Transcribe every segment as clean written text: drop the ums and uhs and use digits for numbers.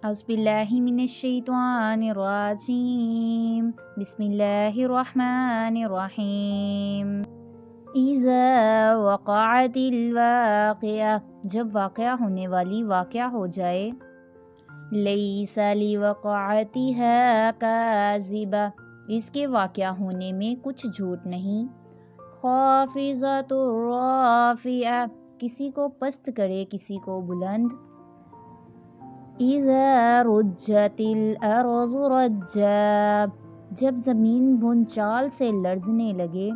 اعوذ باللہ من الشیطان الرجیم بسم اللہ الرحمن الرحیم اذا وقعت الواقعہ، جب واقعہ ہونے والی واقعہ ہو جائے، لیس لوقعتها کاذبہ، اس کے واقعہ ہونے میں کچھ جھوٹ نہیں، خافضۃ رافعہ، کسی کو پست کرے کسی کو بلند، اذا رجت الارض رجا، جب زمین بھونچال سے لرزنے لگے،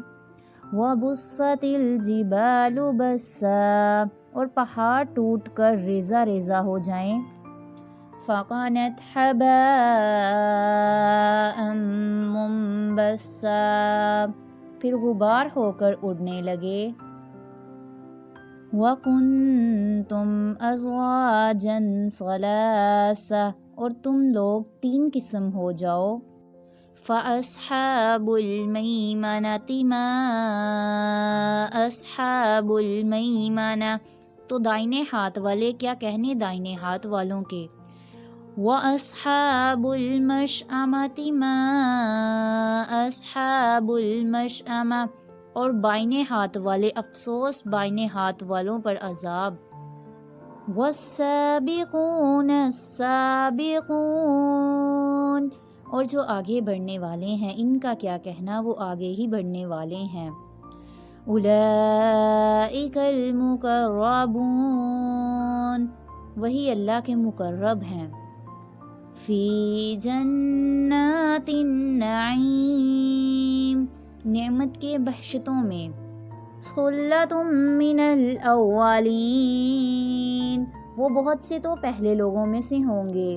وبست الجبال بسا، اور پہاڑ ٹوٹ کر ریزہ ریزہ ہو جائیں، فکانت حباء منبثا، پھر غبار ہو کر اڑنے لگے، وَكُنْتُمْ أَزْوَاجًا ثَلَاثَةً، اور تم لوگ 3 قسم ہو جاؤ، فَأَصْحَابُ الْمَيْمَنَةِ مَا أَصْحَابُ الْمَيْمَنَةِ، تو دائنے ہاتھ والے کیا کہنے دائنے ہاتھ والوں کے، وَأَصْحَابُ الْمَشْأَمَةِ مَا أَصْحَابُ الْمَشْأَمَةِ، اور بائنے ہاتھ والے افسوس بائنے ہاتھ والوں پر عذاب، وَالسَّابِقُونَ السَّابِقُونَ، اور جو آگے بڑھنے والے ہیں ان کا کیا کہنا، وہ آگے ہی بڑھنے والے ہیں، اولئک المقربون، وہی اللہ کے مقرب ہیں، فی جنات النعیم، نعمت کے بہشتوں میں، ثلۃ من الاولین، وہ بہت سے تو پہلے لوگوں میں سے ہوں گے،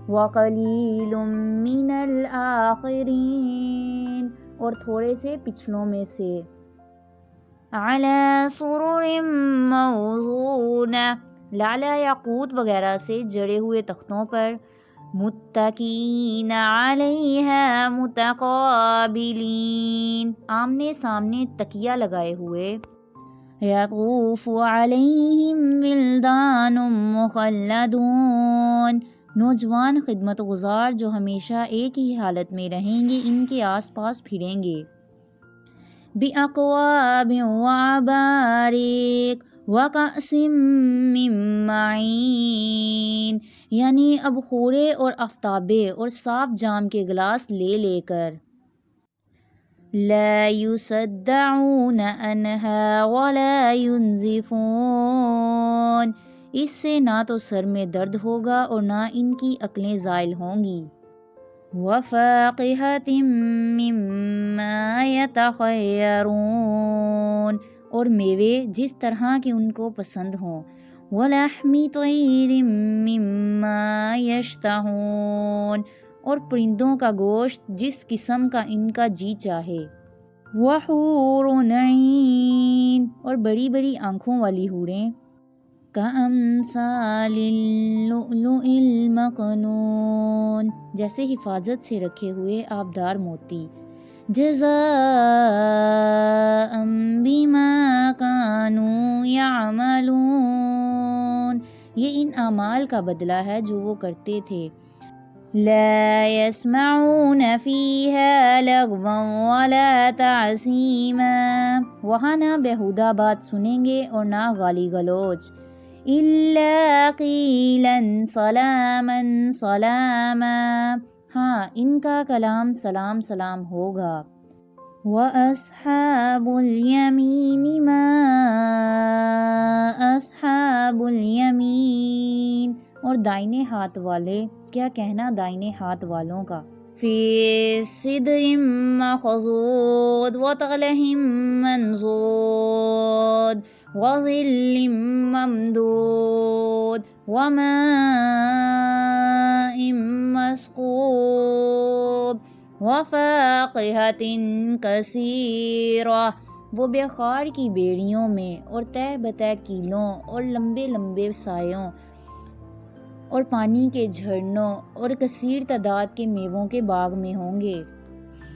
وقلیل من الاخرین، اور تھوڑے سے پچھلوں میں سے، علی سرر موضونہ، لالہ یاقوت وغیرہ سے جڑے ہوئے تختوں پر، متکئین علیہا متقابلین، آمنے سامنے تکیہ لگائے ہوئے، یطوف علیہم ولدان مخلدون، نوجوان خدمت گزار جو ہمیشہ ایک ہی حالت میں رہیں گے ان کے آس پاس پھریں گے، بِأَكْوَابٍ وَأَبَارِيقَ وَكَأْسٍ مِّن مَّعِينٍ، یعنی اب خورے اور آفتابے اور صاف جام کے گلاس لے لے کر، لا يُصَدَّعُونَ عَنْهَا وَلَا يُنزِفُونَ، اس سے نہ تو سر میں درد ہوگا اور نہ ان کی عقلیں زائل ہوں گی، وَفَاقِهَةٍ مِّمَّا يَتَخَيَّرُونَ، اور میوے جس طرح کے ان کو پسند ہوں، وَلَحْمِ طَيْرٍ مِّمَّا يَشْتَهُونَ، اور پرندوں کا گوشت جس قسم کا ان کا جی چاہے، وَحُورٌ عِین، اور بڑی بڑی آنکھوں والی حوریں، کَأَمْثَالِ اللُّؤْلُؤِ الْمَكْنُونِ، جیسے حفاظت سے رکھے ہوئے آبدار موتی، جزاء بما كانوا يعملون، یہ ان اعمال کا بدلہ ہے جو وہ کرتے تھے، لا يسمعون فيها لغوا ولا تعصیما، وہاں نہ بیہودہ بات سنیں گے اور نہ گالی گلوچ، الا قیلا سلاما سلاما، ہاں ان کا کلام سلام سلام ہوگا، وَأَصْحَابُ الْيَمِينِ مَا أَصْحَابُ الْيَمِينِ، اور دائنے ہاتھ والے کیا کہنا دائنے ہاتھ والوں کا، فِي سِدْرٍ مَّخْضُودٍ وَطَلْحٍ مَّنضُودٍ وَظِلٍّ مَّمْدُودٍ وَمَاءٍ مَّسْكُوبٍ وَفَاقِهَةٍ كَثِيرَةٍ، وہ بخار کی بیڑیوں میں اور تہ بتہ کیلوں اور لمبے لمبے سایوں اور پانی کے جھرنوں اور کثیر تعداد کے میووں کے باغ میں ہوں گے،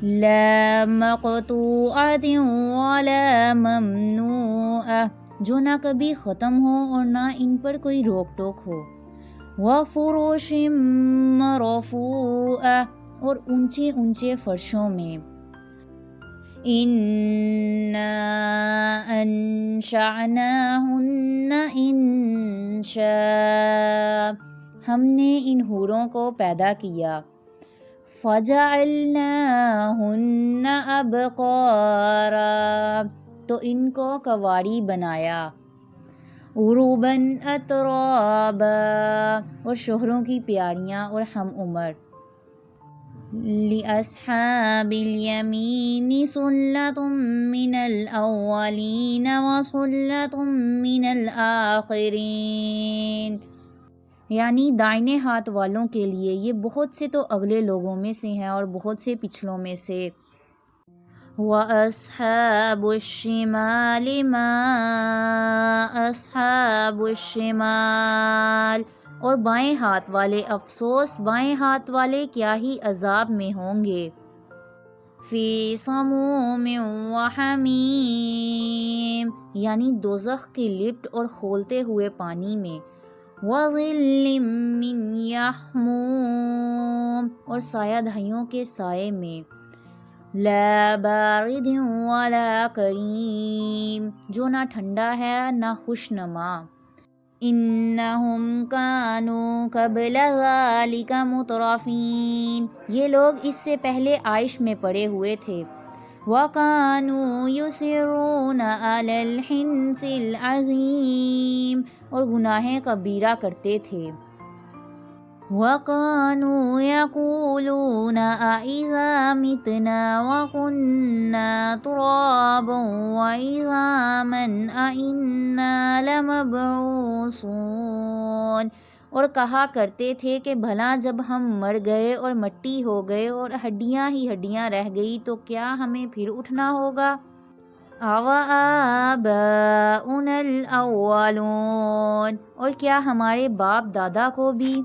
لا مقطوعۃ ولا ممنوعۃ، جو نہ کبھی ختم ہو اور نہ ان پر کوئی روک ٹوک ہو، وفرش مرفوعہ اور اونچے اونچے فرشوں میں. اِنَّا أَنشَأْنَاهُنَّ إِنشَاءً ہم نے ان حوروں کو پیدا کیا. فَجَعَلْنَاهُنَّ أَبْقَارًا تو ان کو کنواری بنایا. عُرُبًا أَتْرَابًا اور شوہروں کی پیاریاں اور ہم عمر. لِأَصْحَابِ الْيَمِينِ ثُلَّةٌ مِّنَ الْأَوَّلِينَ وَثُلَّةٌ مِّنَ الْآخِرِينَ یعنی دائیں ہاتھ والوں کے لیے یہ بہت سے تو اگلے لوگوں میں سے ہیں اور بہت سے پچھلوں میں سے. وَأَصْحَابُ الشِّمَالِ مَا أَصْحَابُ الشِّمَالِ اور بائیں ہاتھ والے افسوس بائیں ہاتھ والے کیا ہی عذاب میں ہوں گے. فِي سَمُومٍ وَحَمِيمٍ یعنی دوزخ کی لپٹ اور کھولتے ہوئے پانی میں. وَظِلٍّ مِّن يَحْمُومٍ اور سایہ دہیوں کے سائے میں. لَا بَارِدٍ وَلَا كَرِيمٍ جو نہ ٹھنڈا ہے نہ خوش نما. إِنَّهُمْ كَانُوا قَبْلَ ذَلِكَ مُتْرَفِينَ یہ لوگ اس سے پہلے عائش میں پڑے ہوئے تھے. وَكَانُوا يُصِرُّونَ عَلَى الْحِنْثِ الْعَظِيمِ اور گناہ کبیرہ کرتے تھے. وَكَانُوا يَقُولُونَ أَإِذَا مِتْنَا وَكُنَّا تُرَابًا وَعِظَامًا أَإِنَّا لَمَبْعُوثُونَ اور کہا کرتے تھے کہ بھلا جب ہم مر گئے اور مٹی ہو گئے اور ہڈیاں ہی ہڈیاں رہ گئی تو کیا ہمیں پھر اٹھنا ہوگا. أَوَآبَاؤُنَا الْأَوَّلُونَ اور کیا ہمارے باپ دادا کو بھی.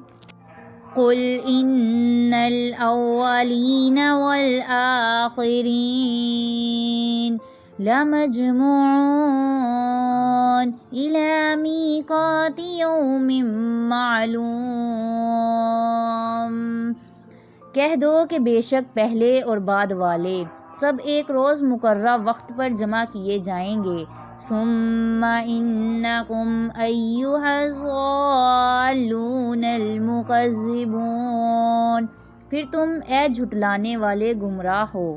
قُلْ إِنَّ الْأَوَّلِينَ وَالْآخِرِينَ لَمَجْمُوعُونَ إِلَى مِيقَاتِ يَوْمٍ مَّعْلُومٍ کہہ دو کہ بے شک پہلے اور بعد والے سب ایک روز مقررہ وقت پر جمع کیے جائیں گے. ثُمَّ إِنَّكُمْ أَيُّهَا الضَّالُّونَ الْمُكَذِّبُونَ پھر تم اے جھٹلانے والے گمراہ ہو.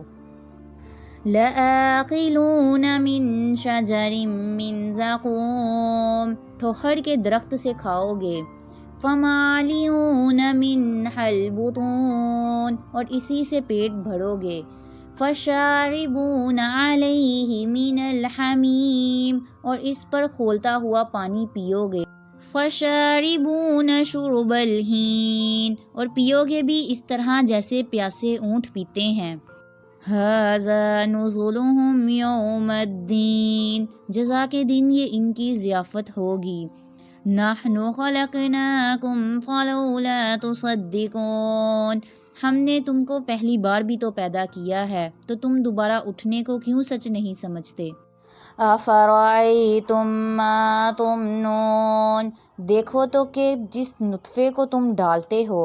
لَآكِلُونَ مِن شَجَرٍ مِّن زَقُومٍ ٹھوہر کے درخت سے کھاؤ گے. فَمَالِئُونَ مِنْهَا الْبُطُونَ اور اسی سے پیٹ بھرو گے. فَشَارِبُونَ عَلَيْهِ مِنَ الْحَمِيمِ اور اس پر کھولتا ہوا پانی پیو گے. فَشَارِبُونَ شُرْبَ الْهِيمِ اور پیو گے بھی اس طرح جیسے پیاسے اونٹ پیتے ہیں. هَذَا نُزُلُهُمْ يَوْمَ الدِّينِ جزا کے دن یہ ان کی ضیافت ہوگی. نَحْنُ خَلَقْنَاكُمْ فَلَوْلَا تُصَدِّقُونَ ہم نے تم کو پہلی بار بھی تو پیدا کیا ہے تو تم دوبارہ اٹھنے کو کیوں سچ نہیں سمجھتے. أَفَرَأَيْتُم مَّا تُمْنُونَ دیکھو تو کہ جس نطفے کو تم ڈالتے ہو.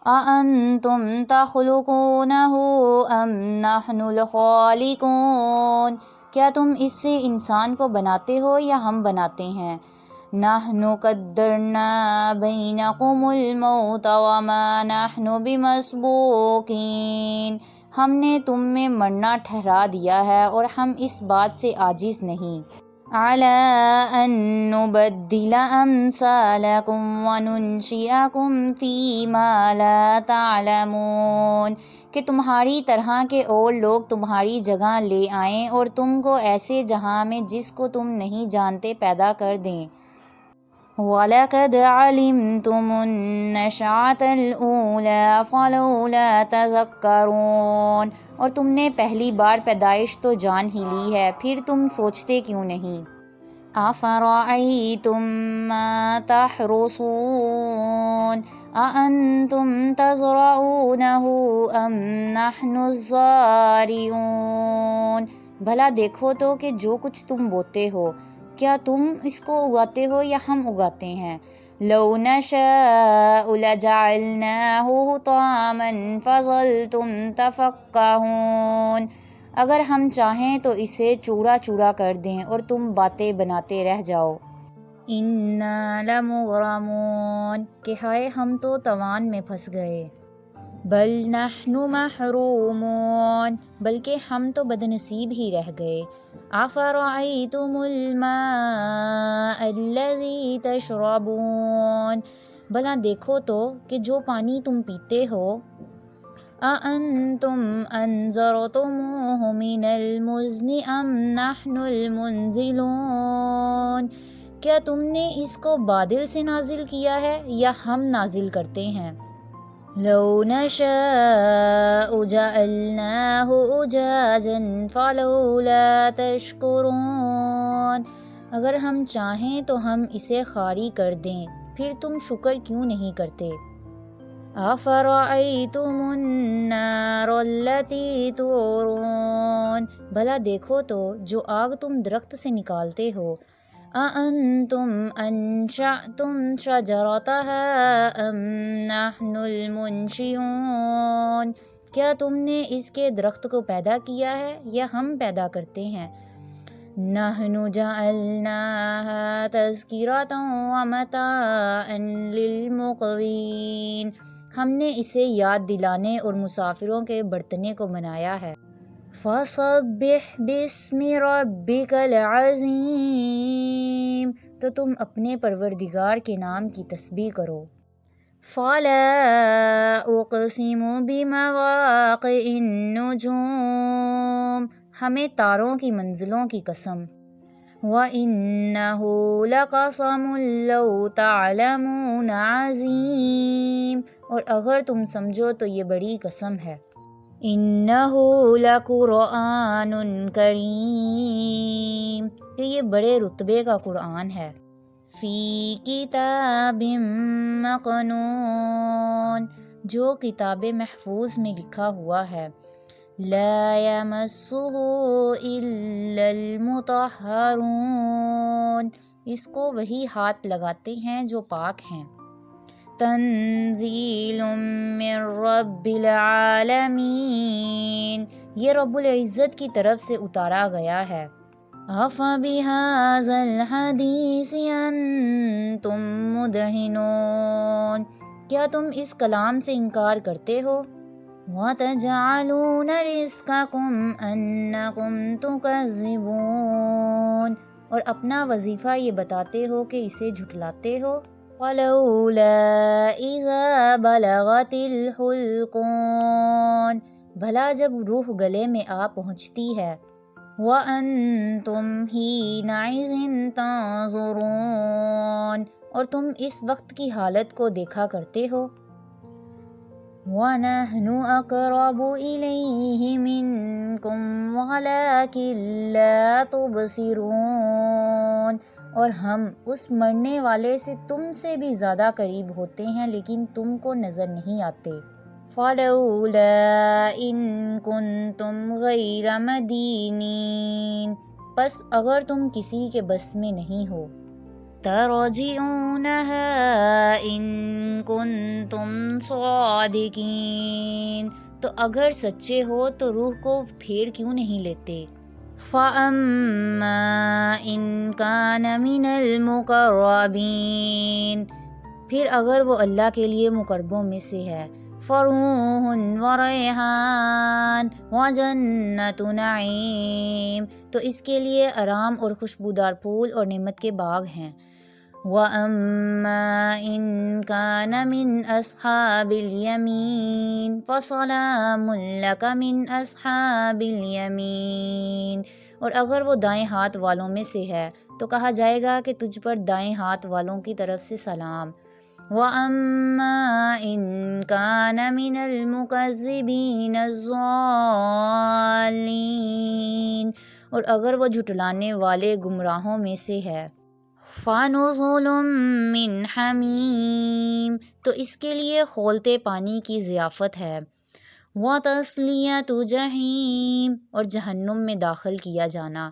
أَأَنتُمْ تَخْلُقُونَهُ أَمْ نَحْنُ الْخَالِقُونَ کیا تم اس سے انسان کو بناتے ہو یا ہم بناتے ہیں. نَحْنُ قَدَّرْنَا بَيْنَكُمُ الْمَوْتَ وَمَا نَحْنُ بِمَسْبُوقِينَ ہم نے تم میں مرنا ٹھہرا دیا ہے اور ہم اس بات سے عاجز نہیں. عَلَىٰ أَن نُّبَدِّلَ أَمْثَالَكُمْ وَنُنشِئَكُمْ فِي مَا لَا تَعْلَمُونَ کہ تمہاری طرح کے اور لوگ تمہاری جگہ لے آئیں اور تم کو ایسے جہاں میں جس کو تم نہیں جانتے پیدا کر دیں. وَلَقَدْ عَلِمْتُمُ النَّشْأَةَ الْأُولَىٰ فَلَوْلَا تَذَكَّرُونَ اور تم نے پہلی بار پیدائش تو جان ہی لی ہے پھر تم سوچتے کیوں نہیں. أَفَرَأَيْتُم مَّا تَحْرُثُونَ أَأَنتُمْ تَزْرَعُونَهُ أَمْ نَحْنُ الزَّارِعُونَ بھلا دیکھو تو کہ جو کچھ تم بوتے ہو کیا تم اس کو اگاتے ہو یا ہم اگاتے ہیں. لو نشاء لجعلناه حطاما فظلتم تفکہون، اگر ہم چاہیں تو اسے چورا چورا کر دیں اور تم باتیں بناتے رہ جاؤ۔ انا لمغرمون، کہ ہائے ہم تو تاوان میں پھنس گئے۔ بل نحن محرومون، بلکہ ہم تو بد نصیب ہی رہ گئے۔ افرأیتم الماء الذی تشربون، بھلا دیکھو تو کہ جو پانی تم پیتے ہو، اَأَنتُمْ أَنذَرْتُمُوهُ مِنَ الْمُزْنِ أَمْ نَحْنُ الْمُنزِلُونَ، کیا تم نے اس کو بادل سے نازل کیا ہے یا ہم نازل کرتے ہیں؟ لو نشاء جعلناه أجاجا فلولا تشکرون، اگر ہم چاہیں تو ہم اسے خالی کر دیں، پھر تم شکر کیوں نہیں کرتے؟ افرأیتم النار التي تورون، بھلا دیکھو تو جو آگ تم درخت سے نکالتے ہو، اَأَنتُمْ أَنشَأْتُمْ شَجَرَتَهَا أَمْ نَحْنُ الْمُنشِئُونَ، کیا تم نے اس کے درخت کو پیدا کیا ہے یا ہم پیدا کرتے ہیں؟ نَحْنُ جَعَلْنَاهَا تَذْكِرَةً وَمَتَاعًا لِلْمُقْوِينَ، ہم نے اسے یاد دلانے اور مسافروں کے برتنے کو بنایا ہے۔ فَسَبِّحْ بِاسْمِ رَبِّكَ الْعَظِيمِ، تو تم اپنے پروردگار کے نام کی تسبیح کرو۔ فَلَا أُقْسِمُ بِمَوَاقِعِ النُّجُومِ، ہمیں تاروں کی منزلوں کی قسم۔ وَإِنَّهُ لَقَسَمٌ لَوْ تَعْلَمُونَ عَظِيمٌ، اور اگر تم سمجھو تو یہ بڑی قسم ہے۔ إِنَّهُ لَقُرْآنٌ کریم، کہ یہ بڑے رتبے کا قرآن ہے۔ فی کتاب مکنون، جو کتاب محفوظ میں لکھا ہوا ہے۔ لا یمسہ الا المطہرون، اس کو وہی ہاتھ لگاتے ہیں جو پاک ہیں۔ تنزیل من رب العالمین، یہ رب العزت کی طرف سے اتارا گیا ہے۔ افبہذا الحدیث انتم مدہنون، کیا تم اس کلام سے انکار کرتے ہو؟ وَتَجْعَلُونَ رِزْقَكُمْ أَنَّكُمْ تُكَذِّبُونَ، اور اپنا وظیفہ یہ بتاتے ہو کہ اسے جھٹلاتے ہو۔ وَلَوْلَا إِذَا بَلَغَتِ الْحُلْقُونَ، بھلا جب روح گلے میں آ پہنچتی ہے۔ وَأَنْتُمْ حِينَئِذٍ تَنظُرُونَ، اور تم اس وقت کی حالت کو دیکھا کرتے ہو۔ وَنَحْنُ أَقْرَبُ إِلَيْهِ مِنْكُمْ وَلَكِنْ لَا تُبْصِرُونَ، اور ہم اس مرنے والے سے تم سے بھی زیادہ قریب ہوتے ہیں لیکن تم کو نظر نہیں آتے۔ فَلَوْلَا إِن كُنتُمْ غَيْرَ مَدِينِينَ، پس اگر تم کسی کے بس میں نہیں ہو۔ تَرْجِعُونَهَا إِن كُنتُمْ صَادِقِينَ، تو اگر سچے ہو تو روح کو پھیر کیوں نہیں لیتے؟ فَأَمَّا إِن كَانَ مِنَ الْمُقَرَّبِينَ، پھر اگر وہ اللہ کے لیے مقربوں میں سے ہے۔ فَرُوحٌ وَرَيْحَانٌ وَجَنَّتُ نَعِيمٍ، تو اس کے لیے آرام اور خوشبودار پھول اور نعمت کے باغ ہیں۔ وَأَمَّا إِن كَانَ مِنْ أَصْحَابِ الْيَمِينِ فَسَلَامٌ لَكَ مِنْ أَصْحَابِ الْيَمِينِ، اور اگر وہ دائیں ہاتھ والوں میں سے ہے تو کہا جائے گا کہ تجھ پر دائیں ہاتھ والوں کی طرف سے سلام۔ وَأَمَّا إِن كَانَ مِنَ الْمُكَذِّبِينَ الضَّالِّينَ، اور اگر وہ جھٹلانے والے گمراہوں میں سے ہے۔ فَنُزُلٌ مِّنْ حَمِيمٍ، تو اس کے لیے کھولتے پانی کی ضیافت ہے۔ وَتَصْلِيَةُ جَحِيمٍ، اور جہنم میں داخل کیا جانا۔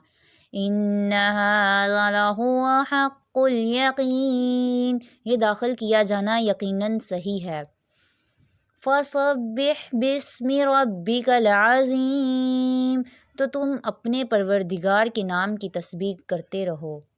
إن هذا لهو حق اليقین، یہ داخل کیا جانا یقیناً صحیح ہے۔ فَسَبِّحْ بِاسْمِ رَبِّكَ الْعَظِيمِ، تو تم اپنے پروردگار کے نام کی تسبیح کرتے رہو۔